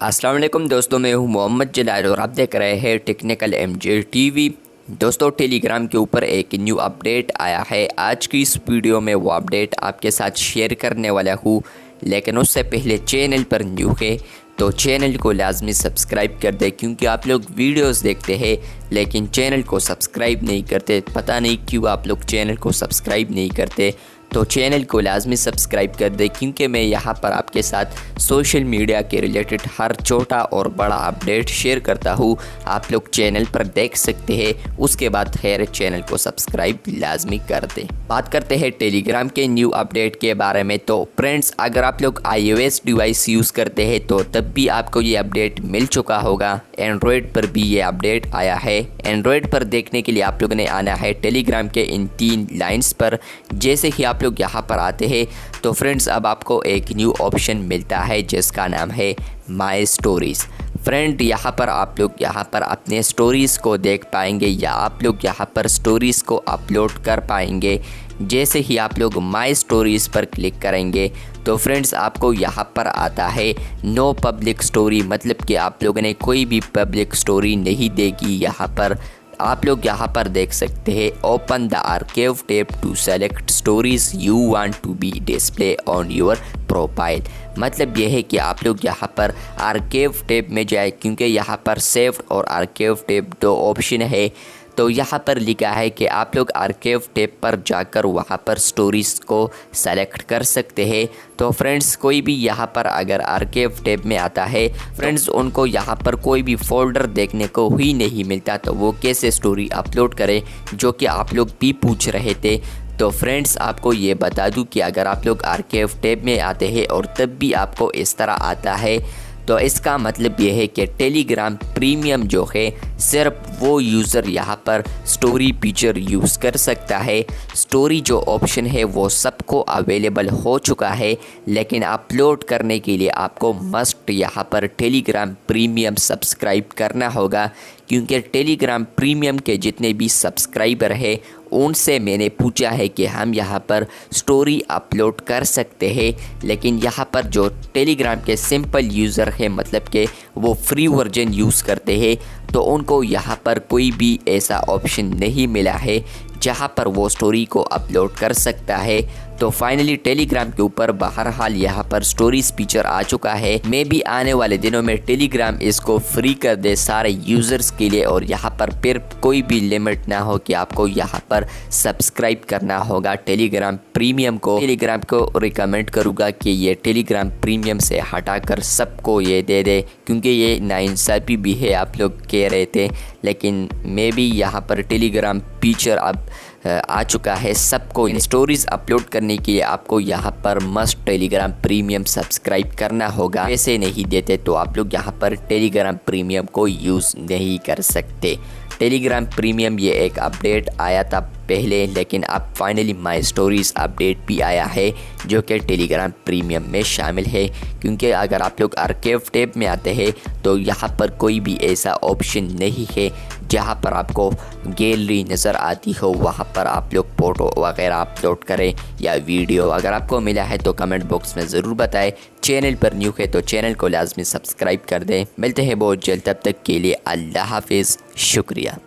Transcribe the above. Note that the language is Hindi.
अस्सलाम वालेकुम दोस्तों, मैं हूं मोहम्मद जलाल और आप देख रहे हैं टेक्निकल एमजे टीवी। दोस्तों, टेलीग्राम के ऊपर एक न्यू अपडेट आया है। आज की इस वीडियो में वो अपडेट आपके साथ शेयर करने वाला हूं, लेकिन उससे पहले चैनल पर न्यू है तो चैनल को लाजमी सब्सक्राइब कर दे, क्योंकि आप लोग वीडियोस देखते हैं लेकिन चैनल को सब्सक्राइब नहीं करते। पता नहीं क्यों आप लोग चैनल को सब्सक्राइब नहीं करते, तो चैनल को लाजमी सब्सक्राइब कर दे, क्योंकि मैं यहाँ पर आपके साथ सोशल मीडिया के रिलेटेड हर छोटा और बड़ा अपडेट शेयर करता हूँ। आप लोग चैनल पर देख सकते हैं। उसके बाद खैर चैनल को सब्सक्राइब लाजमी कर दें। बात करते हैं टेलीग्राम के न्यू अपडेट के बारे में। तो फ्रेंड्स, अगर आप लोग iOS डिवाइस यूज़ करते हैं तो तब भी आपको ये अपडेट मिल चुका होगा। एंड्रॉयड पर भी ये अपडेट आया है। एंड्रॉयड पर देखने के लिए आप लोगों ने आना है टेलीग्राम के इन 3 लाइन्स पर। जैसे ही आप लोग यहाँ पर आते हैं तो फ्रेंड्स, अब आपको एक न्यू ऑप्शन मिलता है जिसका नाम है माय स्टोरीज़। फ्रेंड, यहाँ पर आप लोग अपने स्टोरीज़ को देख पाएंगे या आप लोग यहाँ पर स्टोरीज़ को अपलोड कर पाएंगे। जैसे ही आप लोग माय स्टोरीज़ पर क्लिक करेंगे तो फ्रेंड्स, आपको यहाँ पर आता है नो पब्लिक स्टोरी, मतलब कि आप लोगों ने कोई भी पब्लिक स्टोरी नहीं देगी। यहाँ पर आप लोग यहाँ पर देख सकते हैं open the archive tab to select stories you want to be display on your profile. मतलब यह है कि आप लोग यहाँ पर आर्काइव टैब में जाए, क्योंकि यहाँ पर सेव्ड और आर्काइव टैब 2 ऑप्शन है। तो यहाँ पर लिखा है कि आप लोग आर्काइव टैब पर जाकर वहाँ पर स्टोरीज़ को सेलेक्ट कर सकते हैं। तो फ्रेंड्स, कोई भी यहाँ पर अगर आर्काइव टैब में आता है फ्रेंड्स, उनको यहाँ पर कोई भी फोल्डर देखने को ही नहीं मिलता, तो वो कैसे स्टोरी अपलोड करें, जो कि आप लोग भी पूछ रहे थे। तो फ्रेंड्स, आपको ये बता दूं कि अगर आप लोग आर्काइव टैब में आते हैं और तब भी आपको इस तरह आता है, तो इसका मतलब ये है कि टेलीग्राम प्रीमियम जो है सिर्फ वो यूज़र यहाँ पर स्टोरी फीचर यूज़ कर सकता है। स्टोरी जो ऑप्शन है वो सबको अवेलेबल हो चुका है, लेकिन अपलोड करने के लिए आपको मस्ट यहाँ पर टेलीग्राम प्रीमियम सब्सक्राइब करना होगा, क्योंकि टेलीग्राम प्रीमियम के जितने भी सब्सक्राइबर हैं उनसे मैंने पूछा है कि हम यहाँ पर स्टोरी अपलोड कर सकते हैं, लेकिन यहाँ पर जो टेलीग्राम के सिंपल यूज़र हैं, मतलब कि वो फ्री वर्जन यूज़ करते हैं, तो उनको यहाँ पर कोई भी ऐसा ऑप्शन नहीं मिला है जहाँ पर वो स्टोरी को अपलोड कर सकता है। तो फाइनली टेलीग्राम के ऊपर बहरहाल यहाँ पर स्टोरीज फीचर आ चुका है। मैं भी आने वाले दिनों में टेलीग्राम इसको फ्री कर दे सारे यूज़र्स के लिए, और यहाँ पर फिर कोई भी लिमिट ना हो कि आपको यहाँ पर सब्सक्राइब करना होगा टेलीग्राम प्रीमियम को। टेलीग्राम को रिकमेंड करूँगा कि ये टेलीग्राम प्रीमियम से हटाकर सबको ये दे दे, क्योंकि ये नाइंसाफ़ी भी है, आप लोग कह रहे थे। लेकिन मैं भी यहाँ पर टेलीग्राम फीचर अब आ चुका है सबको। स्टोरीज़ अपलोड करने के लिए आपको यहाँ पर मस्ट टेलीग्राम प्रीमियम सब्सक्राइब करना होगा। ऐसे नहीं देते तो आप लोग यहाँ पर टेलीग्राम प्रीमियम को यूज़ नहीं कर सकते। टेलीग्राम प्रीमियम ये एक अपडेट आया था पहले, लेकिन अब फाइनली माय स्टोरीज़ अपडेट भी आया है जो कि टेलीग्राम प्रीमियम में शामिल है। क्योंकि अगर आप लोग आर्काइव टैब में आते हैं तो यहाँ पर कोई भी ऐसा ऑप्शन नहीं है जहाँ पर आपको गैलरी नज़र आती हो, वहाँ पर आप लोग फ़ोटो वगैरह अपलोड करें या वीडियो। अगर आपको मिला है तो कमेंट बॉक्स में ज़रूर बताएं। चैनल पर न्यू है तो चैनल को लाजमी सब्सक्राइब कर दें। मिलते हैं बहुत जल्द, तब तक के लिए अल्लाह हाफिज़, शुक्रिया।